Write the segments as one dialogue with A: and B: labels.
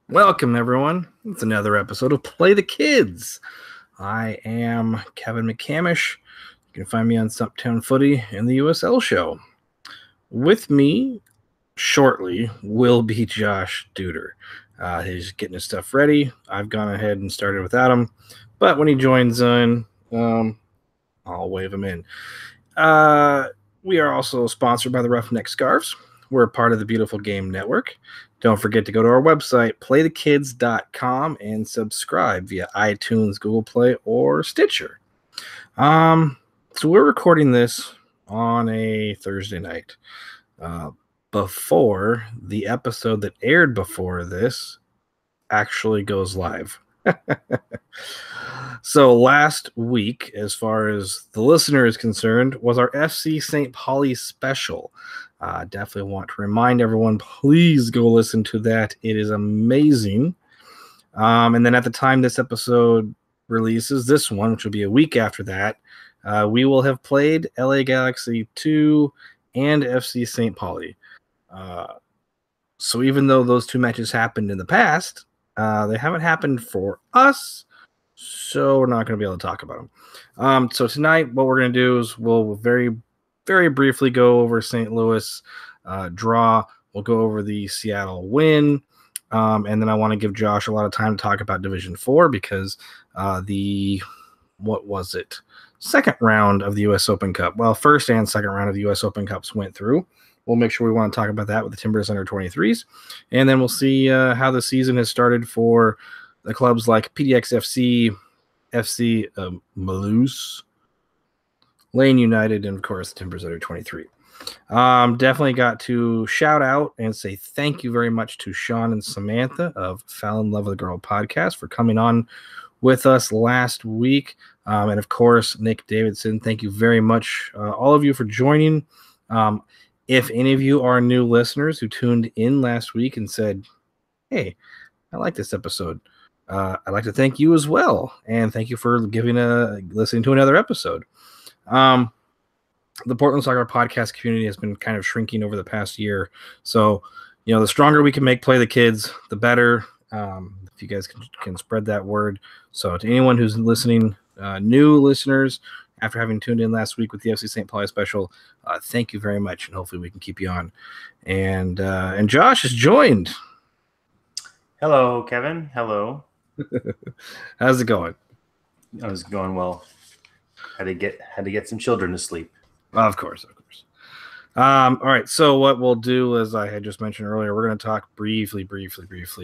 A: Welcome, everyone. It's another episode of Play the Kids. I am Kevin McCamish. You can find me on Stumptown Footy and the USL show. With me shortly will be Josh Duder. He's getting his stuff ready. I've gone ahead and started without him, but when he joins in, I'll wave him in. We are also sponsored by the Roughneck Scarves. We're a part of the Beautiful Game Network. Don't forget to go to our website, playthekids.com, and subscribe via iTunes, Google Play, or Stitcher. So we're recording this on a Thursday night before the episode that aired before this actually goes live. So last week, as far as the listener is concerned, was our FC St. Pauli special. Definitely want to remind everyone, please go listen to that. It is amazing. And then at the time this episode releases, this one, which will be a week after that, we will have played LA Galaxy 2 and FC St. Pauli. So even though those two matches happened in the past, they haven't happened for us, so we're not going to be able to talk about them. So tonight, what we're going to do is we'll very, very briefly go over St. Louis draw. We'll go over the Seattle win. And then I want to give Josh a lot of time to talk about Division 4 because second round of the U.S. Open Cup. Well, first and second round of the U.S. Open Cups went through. We'll make sure we want to talk about that with the Timbers under 23s. And then we'll see how the season has started for the clubs like PDX FC Malouse, Lane United, and, of course, the Timbers under 23. Definitely got to shout out and say thank you very much to Sean and Samantha of Fell in Love with a Girl podcast for coming on with us last week. And, of course, Nick Davidson, thank you very much, all of you, for joining. If any of you are new listeners who tuned in last week and said, hey, I like this episode, I'd like to thank you as well. And thank you for listening to another episode. The Portland Soccer podcast community has been kind of shrinking over the past year. So, the stronger we can make Play the Kids, the better. If you guys can spread that word. So to anyone who's listening, new listeners, after having tuned in last week with the FC St. Pauli special, thank you very much, and hopefully we can keep you on. And Josh has joined.
B: Hello, Kevin. Hello.
A: How's it going?
B: It was going well. Had to get some children to sleep.
A: Of course. All right. So what we'll do, as I had just mentioned earlier, we're going to talk briefly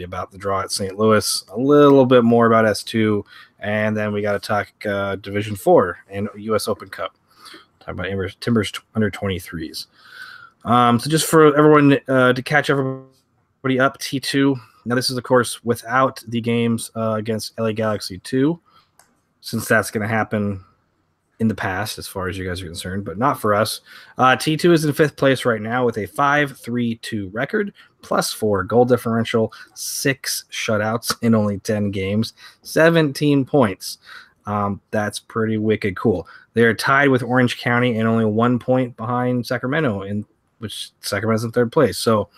A: about the draw at St. Louis, a little bit more about S2, and then we got to talk Division 4 and U.S. Open Cup. Talk about Timbers under 23s. So just for everyone to catch everybody up, T2. Now this is, of course, without the games against LA Galaxy 2, since that's going to happen in the past, as far as you guys are concerned, but not for us. T2 is in fifth place right now with a 5-3-2 record, +4 goal differential, 6 shutouts in only 10 games, 17 points. That's pretty wicked cool. They're tied with Orange County and only 1 point behind Sacramento, which Sacramento's in third place. So,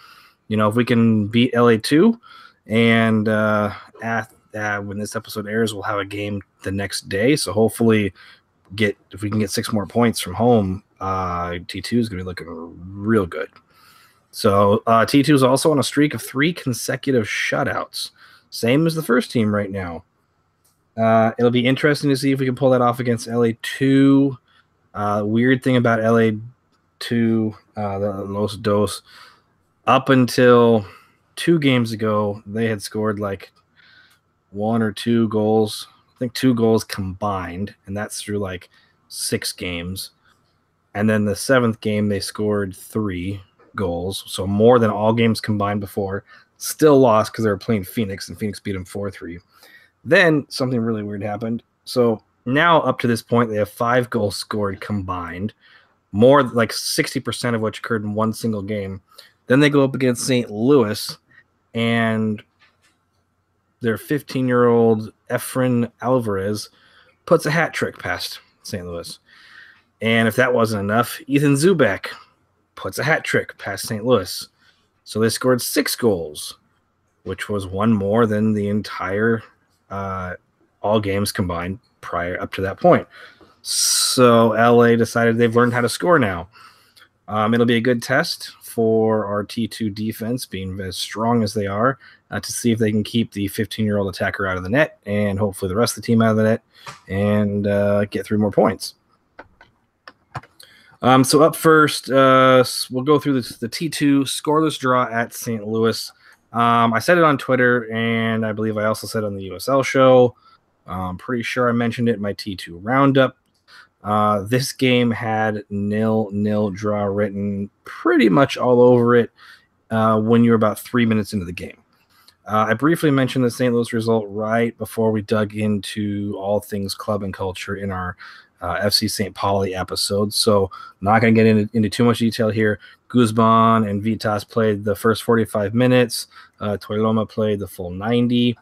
A: if we can beat LA2, and when this episode airs, we'll have a game the next day. So hopefully, if we can get 6 more points from home, T2 is going to be looking real good. So T2 is also on a streak of 3 consecutive shutouts, same as the first team right now. It'll be interesting to see if we can pull that off against LA2. Weird thing about LA2, the Los Dos, up until 2 games ago, they had scored like 1 or 2 goals. I think 2 goals combined, and that's through like 6 games. And then the 7th game, they scored 3 goals, so more than all games combined before. Still lost because they were playing Phoenix, and Phoenix beat them 4-3. Then something really weird happened. So now up to this point, they have 5 goals scored combined, more like 60% of which occurred in one single game. Then they go up against St. Louis, and their 15-year-old Efren Alvarez puts a hat trick past St. Louis. And if that wasn't enough, Ethan Zubak puts a hat trick past St. Louis. So they scored 6 goals. which was one more than the entire all games combined prior up to that point. So LA decided they've learned how to score now. It'll be a good test for our T2 defense, being as strong as they are, to see if they can keep the 15-year-old attacker out of the net and hopefully the rest of the team out of the net and get 3 more points. So up first, we'll go through the T2 scoreless draw at St. Louis. I said it on Twitter, and I believe I also said it on the USL show. I'm pretty sure I mentioned it in my T2 roundup. This game had 0-0 draw written pretty much all over it when you're about 3 minutes into the game. I briefly mentioned the St. Louis result right before we dug into all things club and culture in our FC St. Pauli episode, so not going to get into too much detail here. Guzman and Vitas played the first 45 minutes. Tuiloma played the full 90.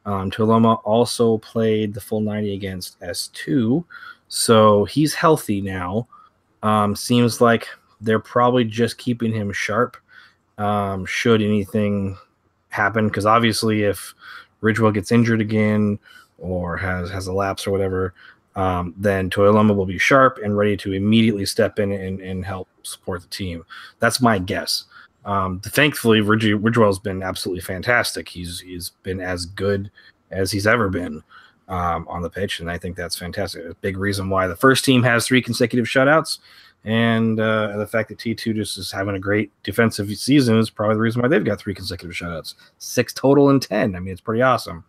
A: Tuiloma also played the full 90 against S2. So he's healthy now. Seems like they're probably just keeping him sharp should anything happen. Because obviously if Ridgewell gets injured again or has a lapse or whatever, then Tuiloma will be sharp and ready to immediately step in and help support the team. That's my guess. Thankfully, Ridgewell's been absolutely fantastic. He's been as good as he's ever been on the pitch, and I think that's fantastic. A big reason why the first team has 3 consecutive shutouts, and the fact that T2 just is having a great defensive season is probably the reason why they've got 3 consecutive shutouts. 6 total in 10. I mean, it's pretty awesome.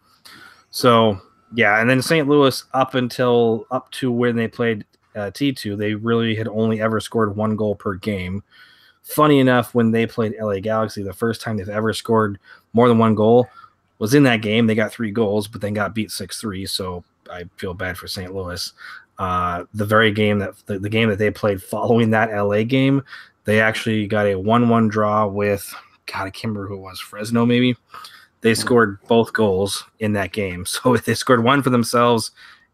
A: So yeah, and then St. Louis up to when they played T2, they really had only ever scored 1 goal per game. Funny enough, when they played LA Galaxy, the first time they've ever scored more than 1 goal was in that game. They got 3 goals, but then got beat 6-3. So I feel bad for St. Louis. The very game the game that they played following that LA game, they actually got a 1-1 draw with, God, I can't remember who it was, Fresno maybe. They scored both goals in that game. So they scored 1 for themselves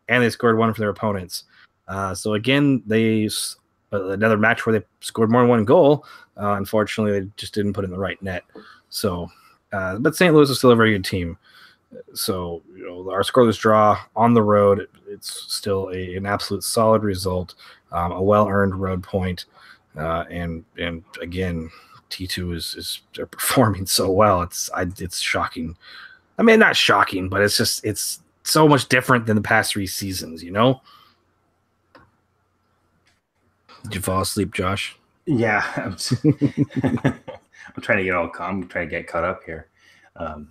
A: and they scored 1 for their opponents. So again, another match where they scored more than 1 goal. Unfortunately, they just didn't put it in the right net. So, but St. Louis is still a very good team. So, our scoreless draw on the road, it's still an absolute solid result, a well-earned road point. And again, T2 is performing so well. It's shocking. I mean, not shocking, but it's so much different than the past 3 seasons, Did you fall asleep, Josh?
B: Yeah. I'm trying to get all calm. I'm trying to get caught up here.
A: Fine.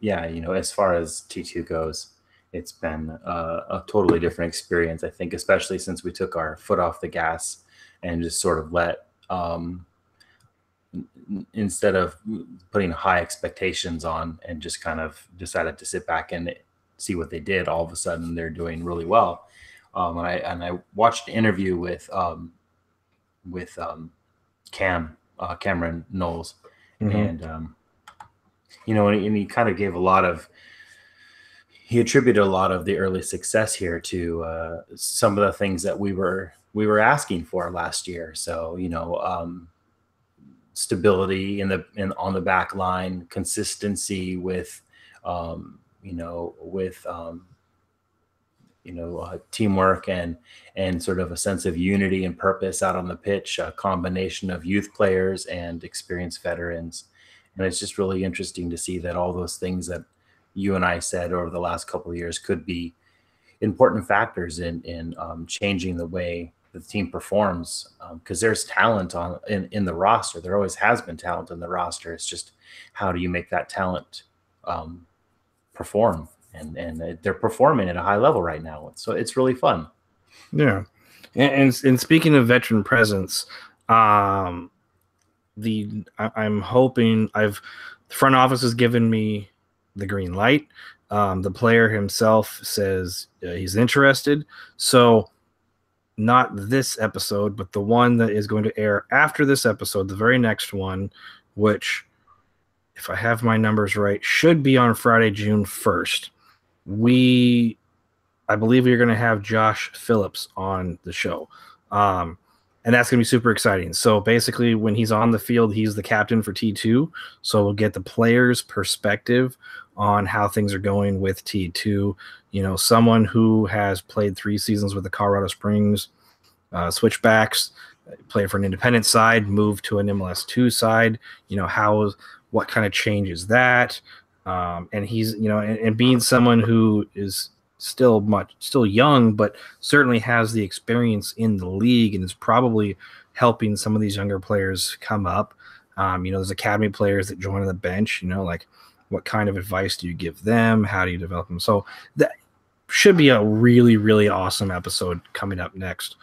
B: Yeah, as far as T2 goes, it's been a totally different experience, I think, especially since we took our foot off the gas and just sort of let instead of putting high expectations on and just kind of decided to sit back and see what they did, all of a sudden they're doing really well. And I watched an interview with Cameron Knowles, and and he kind of gave he attributed a lot of the early success here to some of the things that we were asking for last year. So stability on the back line, consistency with teamwork and sort of a sense of unity and purpose out on the pitch, a combination of youth players and experienced veterans. And it's just really interesting to see that all those things that you and I said over the last couple of years could be important factors in changing the way the team performs, because there's talent in the roster. There always has been talent in the roster. It's just, how do you make that talent perform? And they're performing at a high level right now. So it's really fun.
A: Yeah. And speaking of veteran presence, I'm hoping the front office has given me the green light. The player himself says he's interested. So not this episode, but the one that is going to air after this episode, the very next one, which, if I have my numbers right, should be on Friday, June 1st. I believe we're going to have Josh Phillips on the show. and that's going to be super exciting. So basically, when he's on the field, he's the captain for T2. So we'll get the player's perspective on how things are going with T2. You know, someone who has played 3 seasons with the Colorado Springs Switchbacks, played for an independent side, moved to an MLS2 side. You know, what kind of changes that? And he's, you know, and being someone who is still young, but certainly has the experience in the league and is probably helping some of these younger players come up. You know, there's academy players that join on the bench. You know, like what kind of advice do you give them? How do you develop them? So that should be a really, really awesome episode coming up next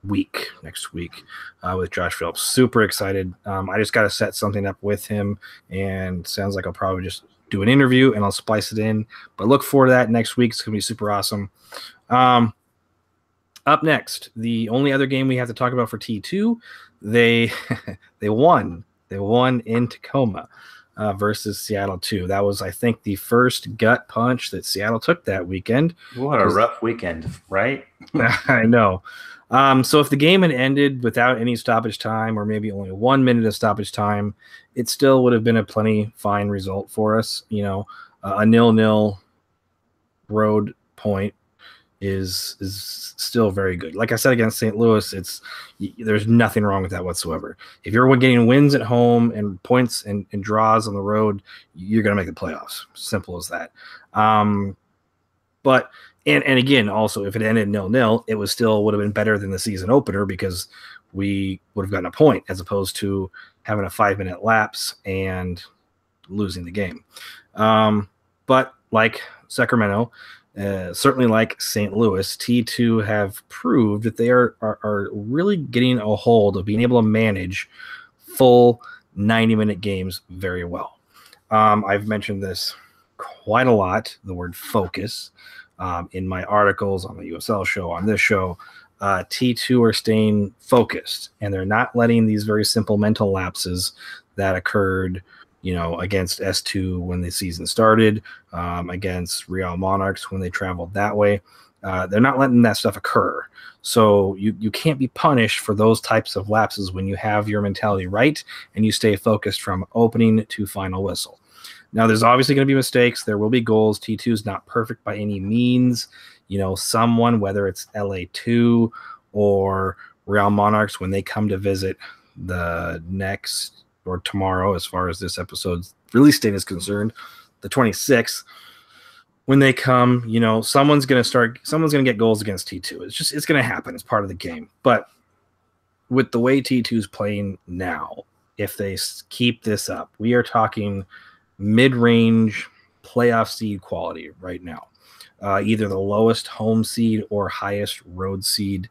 A: week with Josh Phillips. Super excited. I just got to set something up with him, and sounds like I'll probably just do an interview and I'll splice it in. But look forward to that next week. It's going to be super awesome. Up next, the only other game we have to talk about for T2, they they won in Tacoma versus Seattle 2. That was, I think, the first gut punch that Seattle took that weekend.
B: What a rough weekend, right?
A: I know. So if the game had ended without any stoppage time, or maybe only 1 minute of stoppage time, it still would have been a plenty fine result for us. You know, a 0-0 road point is still very good. Like I said, against St. Louis, there's nothing wrong with that whatsoever. If you're getting wins at home and points and draws on the road, you're going to make the playoffs. Simple as that. But and again, also, if it ended 0-0, it would have been better than the season opener, because we would have gotten a point as opposed to having a 5-minute lapse and losing the game. But like Sacramento, certainly like St. Louis, T2 have proved that they are really getting a hold of being able to manage full 90-minute games very well. I've mentioned this quite a lot, the word focus, in my articles on the USL show, on this show. T2 are staying focused, and they're not letting these very simple mental lapses that occurred, you know, against S2 when the season started, against Real Monarchs when they traveled that way. They're not letting that stuff occur. So you can't be punished for those types of lapses when you have your mentality right and you stay focused from opening to final whistle. Now, there's obviously going to be mistakes. There will be goals. T2 is not perfect by any means. You know, someone, whether it's LA2 or Real Monarchs, when they come to visit the next or tomorrow, as far as this episode's release date is concerned, the 26th, when they come, you know, someone's going to get goals against T2. It's going to happen. It's part of the game. But with the way T2 is playing now, if they keep this up, we are talking mid-range playoff seed quality right now. Either the lowest home seed or highest road seed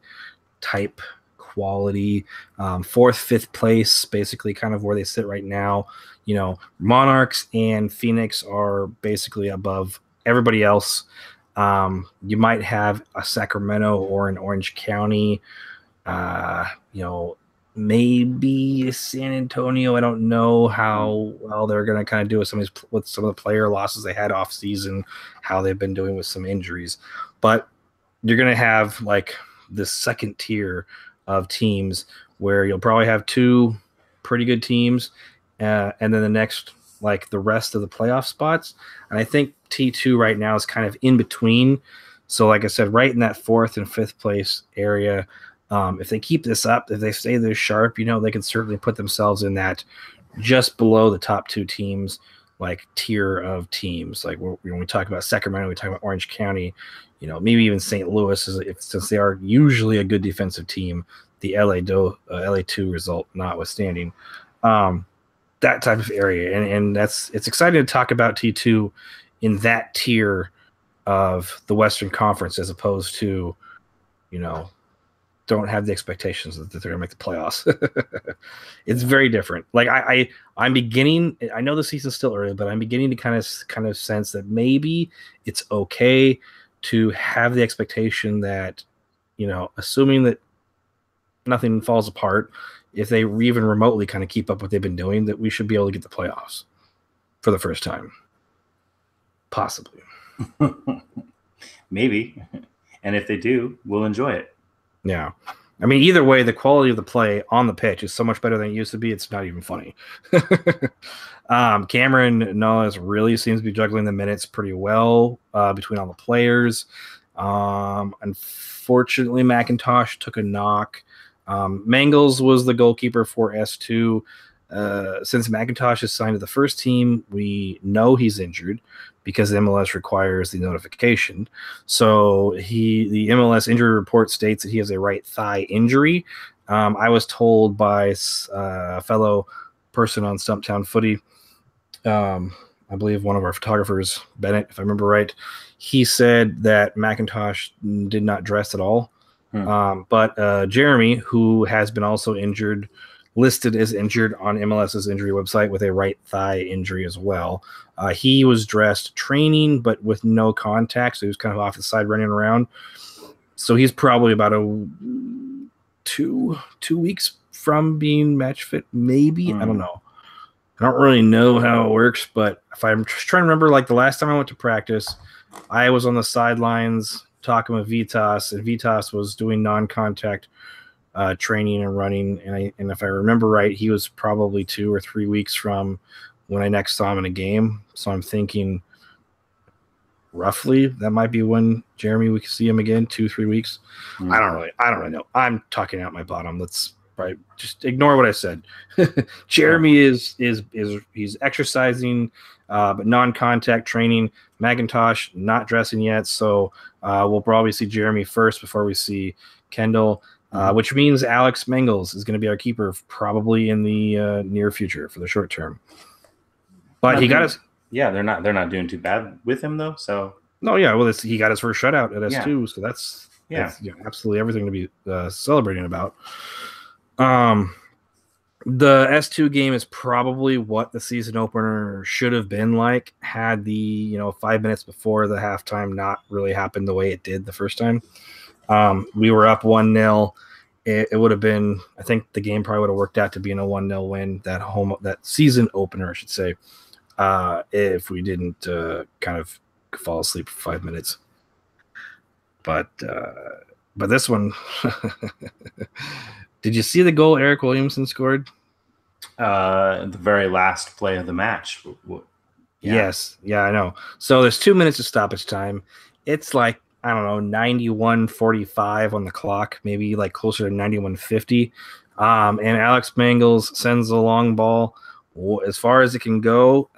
A: type quality. 4th, 5th place, basically kind of where they sit right now. You know, Monarchs and Phoenix are basically above everybody else. You might have a Sacramento or an Orange County, you know, maybe San Antonio. I don't know how well they're going to kind of do with some of the player losses they had off season, how they've been doing with some injuries. But you're going to have like this second tier of teams where you'll probably have 2 pretty good teams, and then the next, like the rest of the playoff spots. And I think T2 right now is kind of in between. So like I said, right in that 4th and 5th place area. If they keep this up, if they stay this sharp, you know, they can certainly put themselves in that just below the top 2 teams, like tier of teams. Like when we talk about Sacramento, we talk about Orange County, you know, maybe even St. Louis, since they are usually a good defensive team, the LA2 result notwithstanding, that type of area. And it's exciting to talk about T2 in that tier of the Western Conference, as opposed to, you know, don't have the expectations that they're going to make the playoffs. It's very different. Like I'm beginning, I know the season's still early, but I'm beginning to kind of sense that maybe it's okay to have the expectation that, you know, assuming that nothing falls apart, if they even remotely kind of keep up what they've been doing, that we should be able to get the playoffs for the first time. Possibly.
B: Maybe. And if they do, we'll enjoy it.
A: Yeah. I mean, either way, the quality of the play on the pitch is so much better than it used to be. It's not even funny. Cameron Noah really seems to be juggling the minutes pretty well between all the players. Unfortunately, McIntosh took a knock. Mangles was the goalkeeper for S2. Since McIntosh is signed to the first team, we know he's injured because MLS requires the notification. So the MLS injury report states that he has a right thigh injury. I was told by a fellow person on Stumptown Footy, I believe one of our photographers, Bennett, if I remember right, he said that McIntosh did not dress at all. But Jeremy, who has been also injured, listed as injured on MLS's injury website with a right thigh injury as well. He was dressed training, but with no contact, so he was kind of off the side running around. So he's probably about two weeks from being match fit, maybe. I don't know. I don't really know how it works, but if I'm just trying to remember, like the last time I went to practice, I was on the sidelines talking with Vitas, and Vitas was doing non-contact training and running. And if I remember right, he was probably 2 or 3 weeks from when I next saw him in a game. So I'm thinking roughly that might be when Jeremy we can see him again, 2-3 weeks. I don't really know. I'm talking out my bottom. Let's right just ignore what I said. Jeremy is he's exercising, but non-contact training. McIntosh not dressing yet, so we'll probably see Jeremy first before we see Kendall. Which means Alex Mangles is going to be our keeper probably in the near future for the short term. But he got his.
B: Yeah, they're not doing too bad with him though. So
A: no, yeah, well, he got his first shutout at S2, so that's absolutely everything to be celebrating about. The S2 game is probably what the season opener should have been like had the 5 minutes before the halftime not really happened the way it did the first time. We were up 1-0. It would have been, I think the game probably would have worked out to being a 1-0 win, that season opener, I should say, if we didn't kind of fall asleep for 5 minutes. But this one, did you see the goal Eric Williamson scored?
B: The very last play of the match.
A: Yeah. Yes. Yeah, I know. So there's 2 minutes of stoppage time. It's like, I don't know, 91:45 on the clock, maybe like closer to 91:50. And Alex Mangles sends a long ball as far as it can go,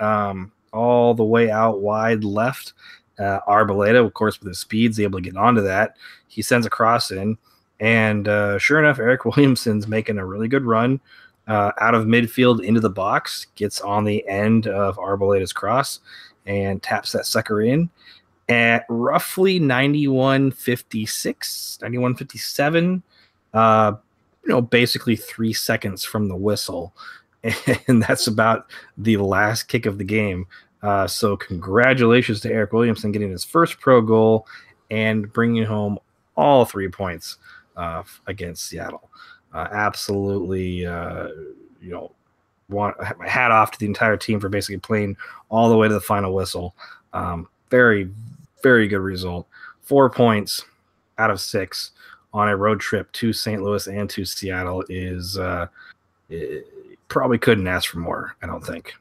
A: all the way out wide left. Arboleda, of course, with his speed, is able to get onto that. He sends a cross in, and sure enough, Eric Williamson's making a really good run out of midfield into the box, gets on the end of Arboleda's cross, and taps that sucker in at roughly 91:56, 91:57. Basically 3 seconds from the whistle. And that's about the last kick of the game. So congratulations to Eric Williamson getting his first pro goal and bringing home all 3 points against Seattle. Absolutely, want my hat off to the entire team for basically playing all the way to the final whistle. Very, very good result. 4 points out of 6 on a road trip to St. Louis and to Seattle is probably couldn't ask for more, I don't think.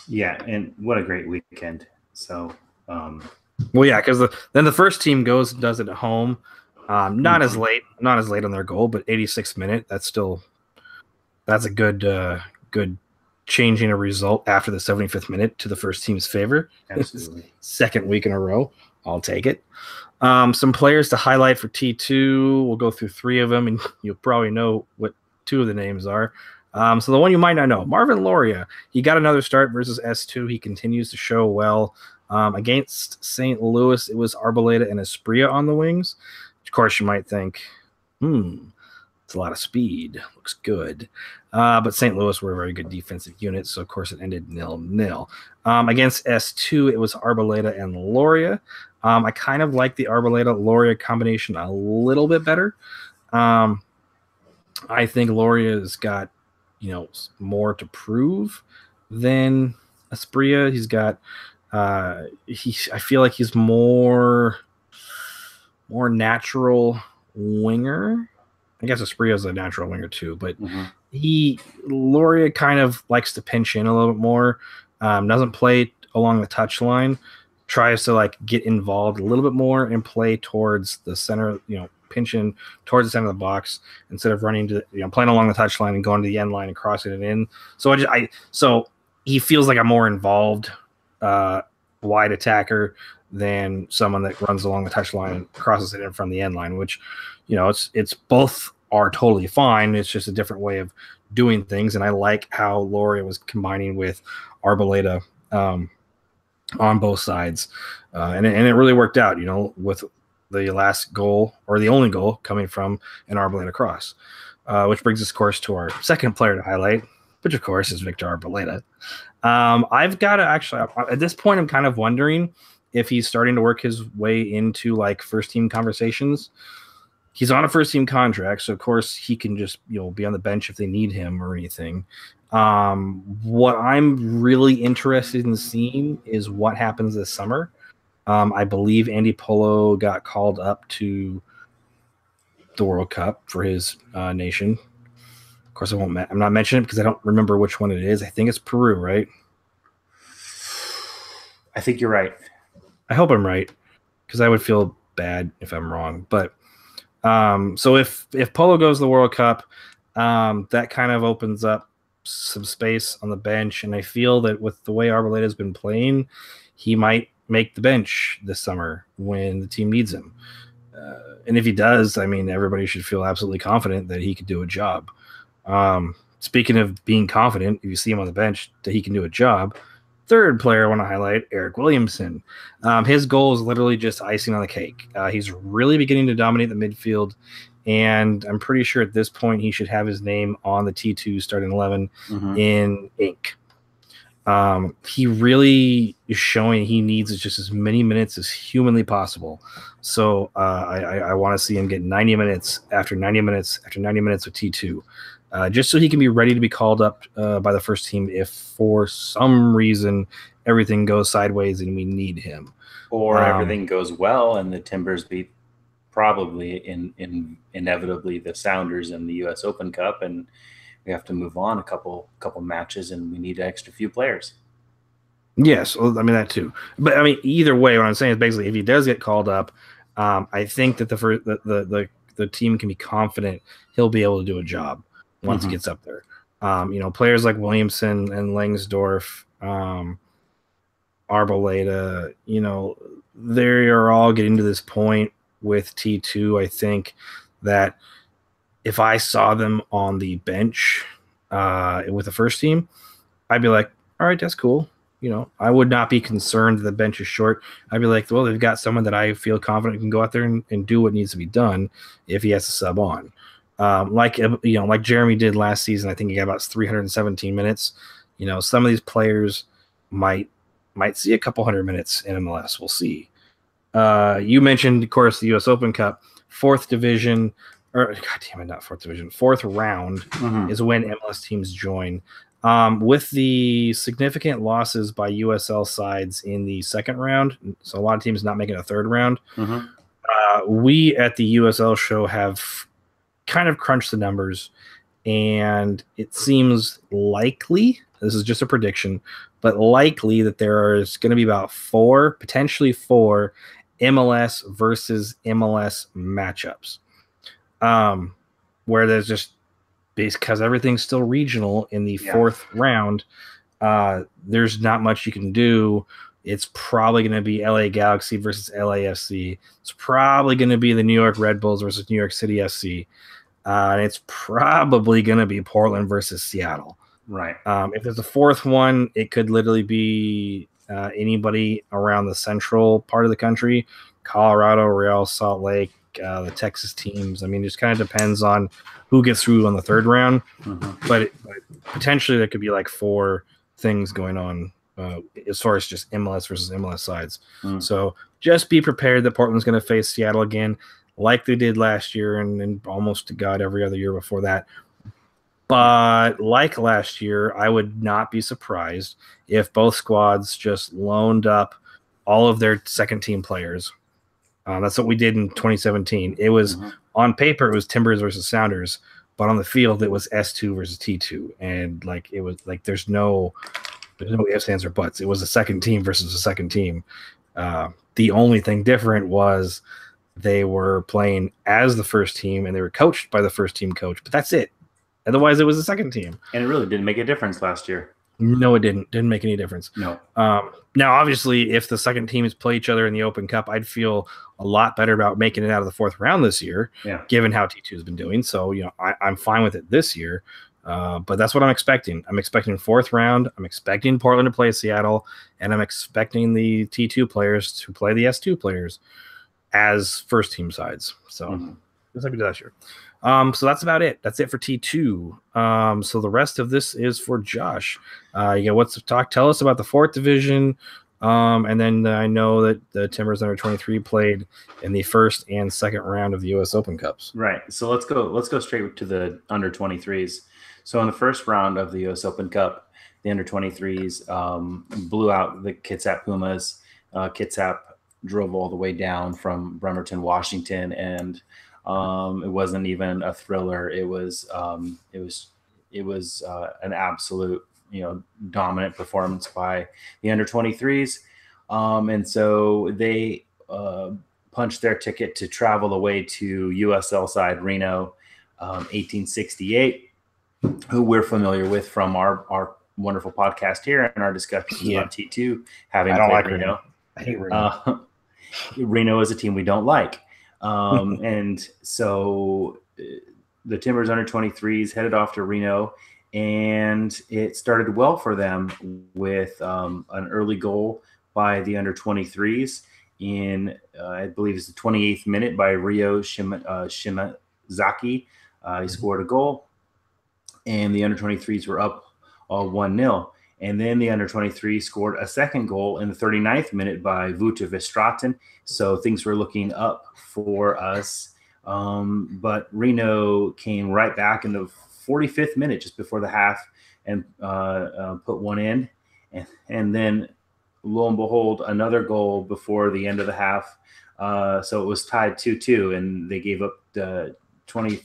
B: Yeah, and what a great weekend. So,
A: well, yeah, because then the first team goes and does it at home. Not as late on their goal, but 86th minute. That's a good changing a result after the 75th minute to the first team's favor.
B: Absolutely.
A: Second week in a row. I'll take it. Some players to highlight for T2. We'll go through 3 of them, and you'll probably know what 2 of the names are. So the one you might not know, Marvin Loria. He got another start versus S2. He continues to show well. Against St. Louis, it was Arboleda and Esprilla on the wings. Of course, you might think, it's a lot of speed. Looks good. But St. Louis were a very good defensive unit, so of course it ended 0-0. Against S2, it was Arboleda and Loria. I kind of like the Arboleda-Loria combination a little bit better. I think Loria's got, more to prove than Esprilla. He's got, I feel like he's more natural winger. I guess Esprito's a natural winger too, but
B: Mm-hmm.
A: Loria kind of likes to pinch in a little bit more. Doesn't play along the touch line, tries to like get involved a little bit more and play towards the center, pinch in towards the center of the box instead of running to, playing along the touch line and going to the end line and crossing it in. So he feels like a more involved wide attacker than someone that runs along the touch line and crosses it in from the end line, which, it's both are totally fine. It's just a different way of doing things. And I like how Loria was combining with Arboleda on both sides. And it really worked out, with the last goal or the only goal coming from an Arboleda cross, which brings us, of course, to our second player to highlight, which, of course, is Victor Arboleda. I've got to actually, at this point, I'm kind of wondering if he's starting to work his way into like first team conversations. He's on a first team contract, so of course he can just be on the bench if they need him or anything. What I'm really interested in seeing is what happens this summer. I believe Andy Polo got called up to the World Cup for his nation. Of course, I'm not mentioning it because I don't remember which one it is. I think it's Peru, right?
B: I think you're right.
A: I hope I'm right because I would feel bad if I'm wrong. But so if Polo goes to the World Cup, that kind of opens up some space on the bench, and I feel that with the way Arboleda has been playing, he might make the bench this summer when the team needs him. And if he does, I mean, everybody should feel absolutely confident that he could do a job. Speaking of being confident, if you see him on the bench, that he can do a job. Third player I want to highlight, Eric Williamson. His goal is literally just icing on the cake. He's really beginning to dominate the midfield, and I'm pretty sure at this point he should have his name on the T2 starting 11 in ink. He really is showing he needs just as many minutes as humanly possible. So I want to see him get 90 minutes after 90 minutes after 90 minutes with T2. Just so he can be ready to be called up by the first team if for some reason everything goes sideways and we need him.
B: Or everything goes well and the Timbers beat probably inevitably the Sounders in the U.S. Open Cup, and we have to move on a couple matches and we need an extra few players.
A: Yes, I mean that too. But I mean, either way, what I'm saying is basically if he does get called up, I think that the team can be confident he'll be able to do a job once he gets up there. Players like Williamson and Langsdorff, Arboleda, they are all getting to this point with T2. I think that if I saw them on the bench with the first team, I'd be like, all right, that's cool. I would not be concerned that the bench is short. I'd be like, well, they've got someone that I feel confident can go out there and do what needs to be done if he has to sub on. Like Jeremy did last season. I think he got about 317 minutes. Some of these players might see a couple hundred minutes in MLS. We'll see. You mentioned, of course, the U.S. Open Cup, fourth round is when MLS teams join. With the significant losses by USL sides in the second round, so a lot of teams not making a third round, we at the USL show have kind of crunched the numbers, and it seems likely, this is just a prediction, but likely that there is going to be about potentially four MLS versus MLS matchups, where there's just, because everything's still regional in the fourth round, there's not much you can do. It's probably going to be LA Galaxy versus LAFC. It's probably going to be the New York Red Bulls versus New York City FC. And it's probably going to be Portland versus Seattle.
B: Right.
A: If there's a fourth one, it could literally be anybody around the central part of the country, Colorado, Real Salt Lake, the Texas teams. I mean, it just kind of depends on who gets through on the third round. But potentially there could be like four things going on as far as just MLS versus MLS sides. So just be prepared that Portland's going to face Seattle again, like they did last year and almost to God every other year before that. But like last year, I would not be surprised if both squads just loaned up all of their second team players. That's what we did in 2017. It was on paper it was Timbers versus Sounders, but on the field it was S2 versus T2, and like it was like there's no ifs, ands, or buts. It was a second team versus a second team. The only thing different was they were playing as the first team and they were coached by the first team coach, but that's it. Otherwise, it was the second team.
B: And it really didn't make a difference last year.
A: No, it didn't. Didn't make any difference.
B: No.
A: Now, obviously, if the second teams play each other in the Open Cup, I'd feel a lot better about making it out of the fourth round this year, given how T2 has been doing. So, I'm fine with it this year. But that's what I'm expecting. I'm expecting fourth round. I'm expecting Portland to play Seattle, and I'm expecting the T2 players to play the S2 players as first team sides. So just like we did last year. So that's about it. That's it for T2. So the rest of this is for Josh. What's to talk? Tell us about the fourth division. And then I know that the Timbers under 23 played in the first and second round of the U.S. Open Cups.
B: Right. So let's go straight to the under 23s. So in the first round of the U.S. Open Cup, the under 23s blew out the Kitsap Pumas. Kitsap drove all the way down from Bremerton, Washington, and it wasn't even a thriller. It was an absolute dominant performance by the under 23s, and so they punched their ticket to travel away to USL side Reno, 1868, who we're familiar with from our wonderful podcast here and our discussions about T2 having
A: I don't
B: played
A: like
B: Reno.
A: I hate Reno.
B: Reno is a team we don't like. And so the Timbers under 23s headed off to Reno, and it started well for them with an early goal by the under 23s in, I believe it's the 28th minute by Ryo Shimazaki. He scored a goal, and the under 23s were up 1-0. And then the under 23 scored a second goal in the 39th minute by Vuta Vistraten. So things were looking up for us. But Reno came right back in the 45th minute, just before the half, and put one in. And then, lo and behold, another goal before the end of the half. So it was tied 2-2, and they gave up the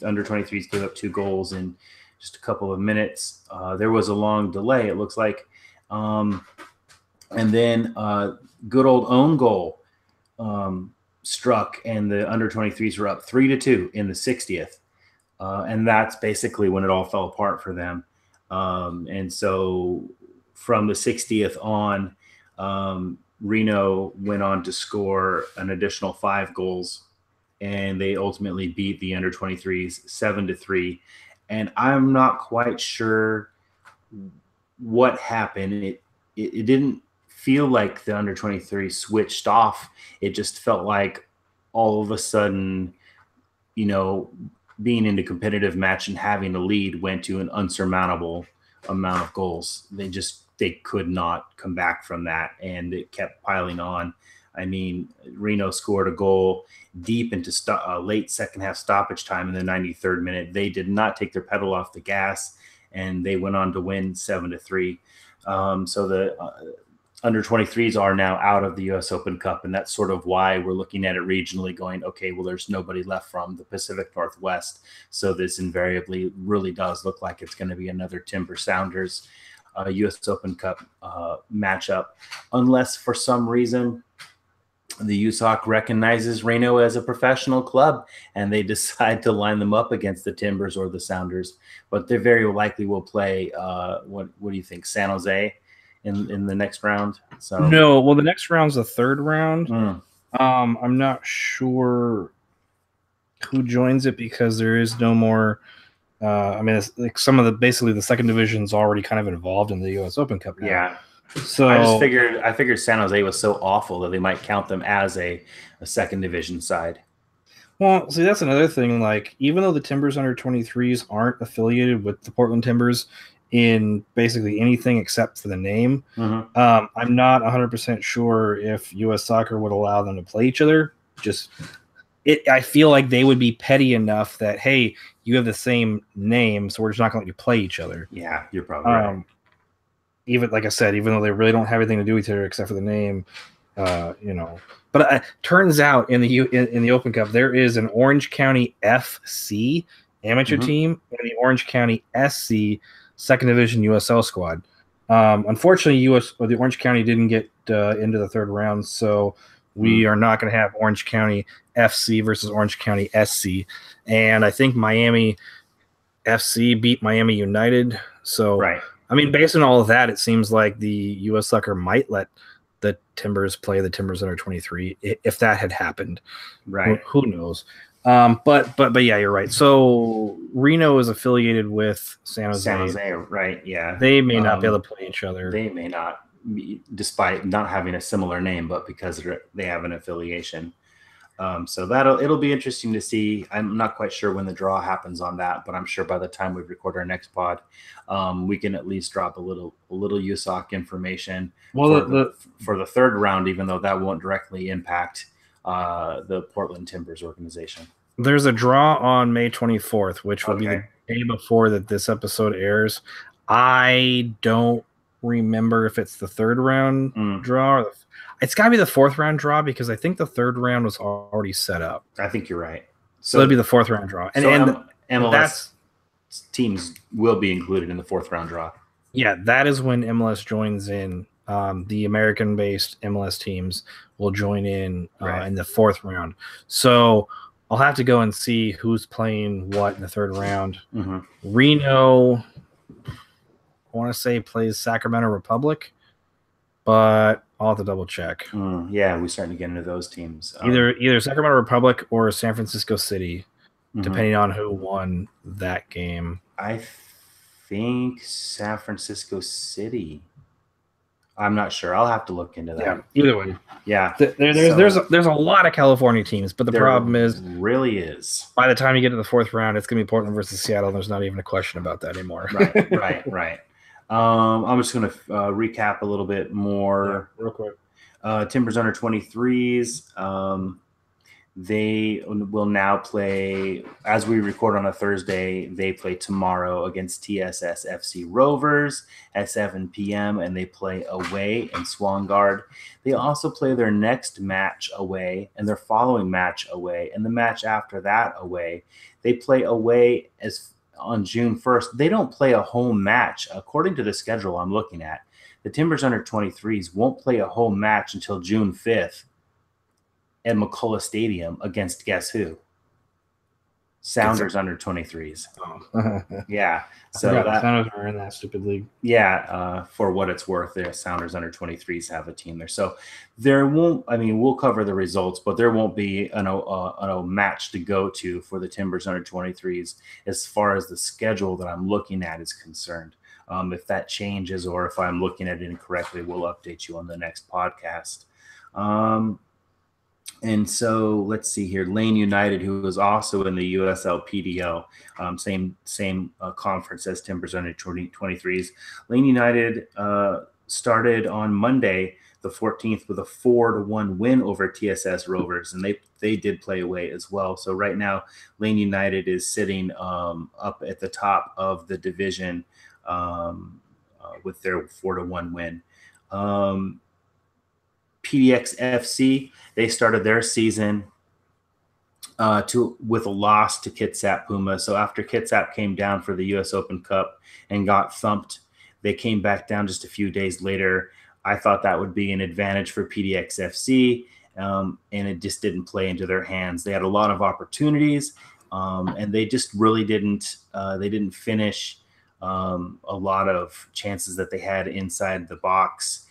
B: under 23s gave up 2 goals in just a couple of minutes. There was a long delay, it looks like. And then good old own goal struck, and the under 23s were up 3-2 in the 60th. And that's basically when it all fell apart for them. And so from the 60th on, Reno went on to score an additional 5 goals, and they ultimately beat the under 23s 7-3. And I'm not quite sure what happened. It didn't feel like the under 23 switched off. It just felt like all of a sudden, being in a competitive match and having a lead went to an unsurmountable amount of goals. They could not come back from that, and it kept piling on. I mean, Reno scored a goal deep into late second half stoppage time in the 93rd minute. They did not take their pedal off the gas, and they went on to win 7-3. So the under 23s are now out of the U.S. Open Cup, and that's sort of why we're looking at it regionally going, okay, well, there's nobody left from the Pacific Northwest. So this invariably really does look like it's going to be another Timber Sounders U.S. Open Cup matchup, unless for some reason the USOC recognizes Reno as a professional club and they decide to line them up against the Timbers or the Sounders. But they very likely will play, what do you think, San Jose in the next round? So
A: No, well, the next round's the third round. I'm not sure who joins it because there is no more. It's like some of basically the second division's already kind of involved in the U.S. Open Cup now.
B: Yeah.
A: So
B: I figured San Jose was so awful that they might count them as a second division side.
A: Well, see, that's another thing. Like, even though the Timbers under 23s aren't affiliated with the Portland Timbers in basically anything except for the name, I'm not 100% sure if U.S. Soccer would allow them to play each other. I feel like they would be petty enough that, hey, you have the same name, so we're just not going to let you play each other.
B: Yeah, you're probably right.
A: Even like I said, even though they really don't have anything to do with each other except for the name, But turns out in the Open Cup there is an Orange County FC amateur
B: Mm-hmm.
A: team and the Orange County SC Second Division USL squad. Unfortunately, the Orange County didn't get into the third round, so we are not going to have Orange County FC versus Orange County SC. And I think Miami FC beat Miami United. So,
B: Right.
A: I mean, based on all of that, it seems like the U.S. Soccer might let the Timbers play the Timbers under 23 if that had happened.
B: Right.
A: Who knows? But yeah, you're right. So Reno is affiliated with San Jose.
B: San Jose, right? Yeah.
A: They may not be able to play each other.
B: They may not, despite not having a similar name, but because they have an affiliation. So it'll be interesting to see. I'm not quite sure when the draw happens on that, but I'm sure by the time we record our next pod, we can at least drop a little USOC information for the third round, even though that won't directly impact the Portland Timbers organization.
A: There's a draw on May 24th, which will be the day before that this episode airs. I don't remember if it's the third round draw or it's got to be the fourth round draw because I think the third round was already set up.
B: I think you're right.
A: So it'll be the fourth round draw. And,
B: MLS teams will be included in the fourth round draw.
A: Yeah, that is when MLS joins in. The American-based MLS teams will join in in the fourth round. So I'll have to go and see who's playing what in the third round.
B: Mm-hmm.
A: Reno, I want to say, plays Sacramento Republic, but I'll have to double check.
B: Yeah, we're starting to get into those teams.
A: Either Sacramento Republic or San Francisco City, depending on who won that game.
B: I think San Francisco City. I'm not sure. I'll have to look into that.
A: Yeah, either way.
B: Yeah.
A: There's a lot of California teams, but the problem is by the time you get to the fourth round, it's going to be Portland versus Seattle. And there's not even a question about that anymore.
B: Right. I'm just going to recap a little bit more.
A: Yeah, real quick.
B: Timbers under 23s. They will now play, as we record on a Thursday, they play tomorrow against TSS FC Rovers at 7 p.m. and they play away in Swangard. They also play their next match away and their following match away and the match after that away. They play away on June 1st. They don't play a home match. According to the schedule I'm looking at, the Timbers under 23s won't play a home match until June 5th. At McCullough Stadium against guess who? Sounders under 23s.
A: Oh.
B: Yeah. So
A: Sounders are in that stupid league.
B: Yeah. For what it's worth, the Sounders under 23s have a team there. So there won't. I mean, we'll cover the results, but there won't be a match to go to for the Timbers under 23s as far as the schedule that I'm looking at is concerned. If that changes or if I'm looking at it incorrectly, we'll update you on the next podcast. And so let's see here. Lane United, who was also in the USL PDL, same conference as Timbers under 23s. Lane United started on Monday, the 14th, with a 4-1 win over TSS Rovers, and they did play away as well. So right now, Lane United is sitting up at the top of the division with their 4-1 win. PDX FC, they started their season with a loss to Kitsap Puma. So after Kitsap came down for the U.S. Open Cup and got thumped, they came back down just a few days later. I thought that would be an advantage for PDX FC, and it just didn't play into their hands. They had a lot of opportunities, and they just really didn't. They didn't finish a lot of chances that they had inside the box.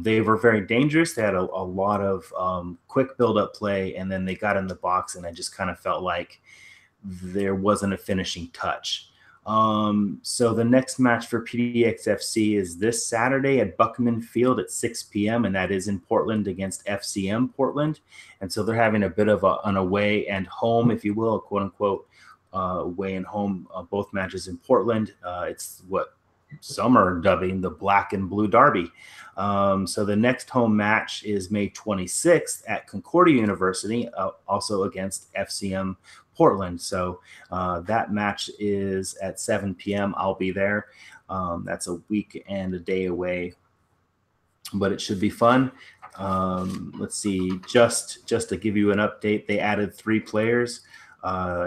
B: They were very dangerous. They had a lot of quick build-up play, and then they got in the box, and I just kind of felt like there wasn't a finishing touch. So the next match for PDX FC is this Saturday at Buckman Field at 6 p.m., and that is in Portland against FCM Portland. And so they're having a bit of an away and home, if you will, a quote-unquote away and home, both matches in Portland. It's what some are dubbing the Black and Blue Derby. So the next home match is May 26th at Concordia University, also against FCM Portland. So that match is at 7 p.m. I'll be there. That's a week and a day away. but it should be fun. Let's see, just to give you an update, they added 3 players.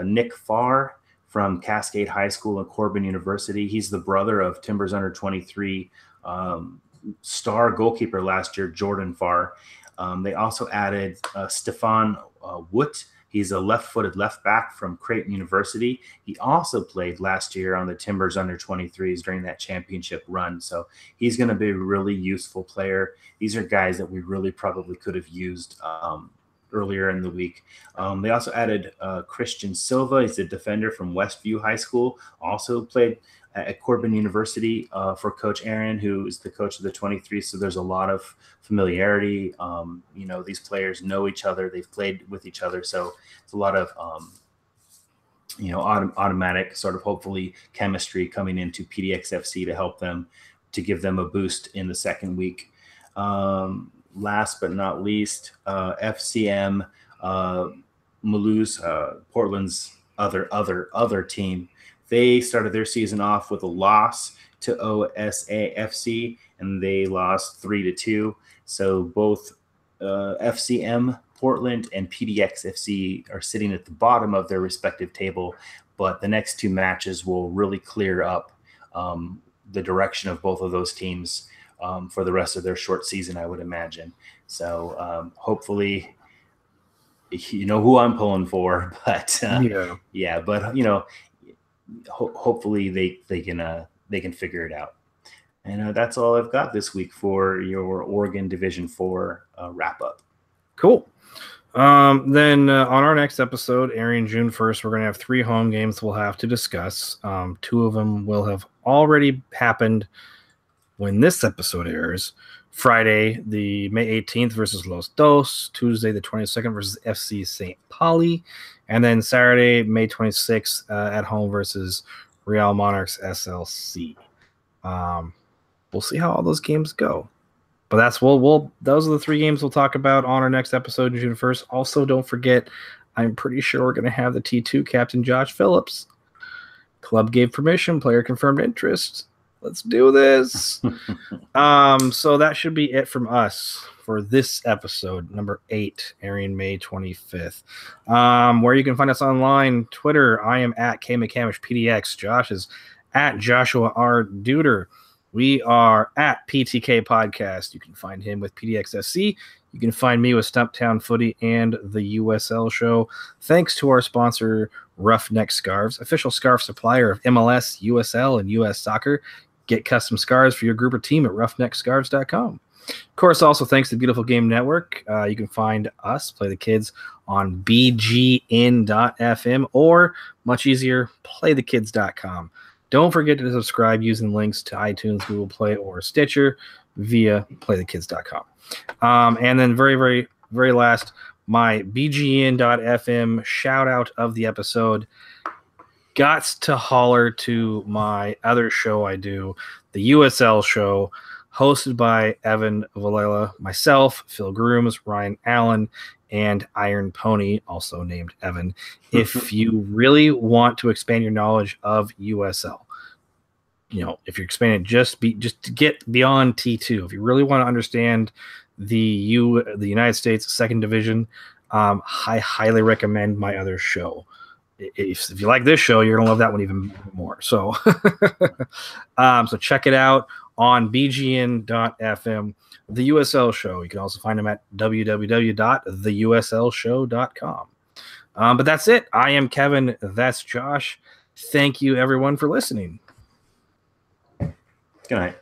B: Nick Farr from Cascade High School and Corbin University. He's the brother of Timbers under 23 star goalkeeper last year, Jordan Farr. They also added Stefan Woot. He's a left-footed left back from Creighton University. He also played last year on the Timbers under 23s during that championship run. So he's going to be a really useful player. These are guys that we really probably could have used earlier in the week. They also added Christian Silva. He's a defender from Westview High School. Also played at Corbin University for Coach Aaron, who is the coach of the 23. So there's a lot of familiarity. These players know each other. They've played with each other. So it's a lot of, automatic sort of hopefully chemistry coming into PDXFC to help them, to give them a boost in the second week. Last but not least, FCM, Malouse, Portland's other team. They started their season off with a loss to OSAFC, and they lost 3-2. So both FCM Portland and PDXFC are sitting at the bottom of their respective table, but the next 2 matches will really clear up the direction of both of those teams for the rest of their short season, I would imagine. So hopefully, you know who I'm pulling for, but hopefully they can figure it out. And that's all I've got this week for your Oregon Division 4 wrap up.
A: Cool. Then on our next episode, airing June 1st, we're going to have 3 home games we'll have to discuss. 2 of them will have already happened when this episode airs. Friday, the May 18th versus Los Dos. Tuesday, the 22nd versus FC St. Pauli. And then Saturday, May 26th at home versus Real Monarchs SLC. We'll see how all those games go. But those are the 3 games we'll talk about on our next episode, June 1st. Also, don't forget, I'm pretty sure we're going to have the T2 captain, Josh Phillips. Club gave permission, player confirmed interest. Let's do this. So that should be it from us for this episode, number 8, airing May 25th. Where you can find us online, Twitter, I am at KMcCamishPDX. Josh is at Joshua R. Duder. We are at PTK Podcast. You can find him with PDXSC. You can find me with Stumptown Footy and the USL Show. Thanks to our sponsor, Roughneck Scarves, official scarf supplier of MLS, USL, and US Soccer. Get custom scarves for your group or team at roughneckscarves.com. Of course, also thanks to Beautiful Game Network. You can find us, Play the Kids, on bgn.fm, or much easier, playthekids.com. Don't forget to subscribe using links to iTunes, Google Play, or Stitcher via playthekids.com. And then very, very, very last, my bgn.fm shout out of the episode. Gots to holler to my other show I do, the USL Show, hosted by Evan Vallela, myself, Phil Grooms, Ryan Allen, and Iron Pony, also named Evan. If you really want to expand your knowledge of USL, if you're expanding just to get beyond T2, if you really want to understand the United States Second Division, I highly recommend my other show. If you like this show, you're gonna love that one even more. So, so check it out on bgn.fm, the USL Show. You can also find them at www.theuslshow.com. But that's it. I am Kevin. That's Josh. Thank you, everyone, for listening.
B: Good night.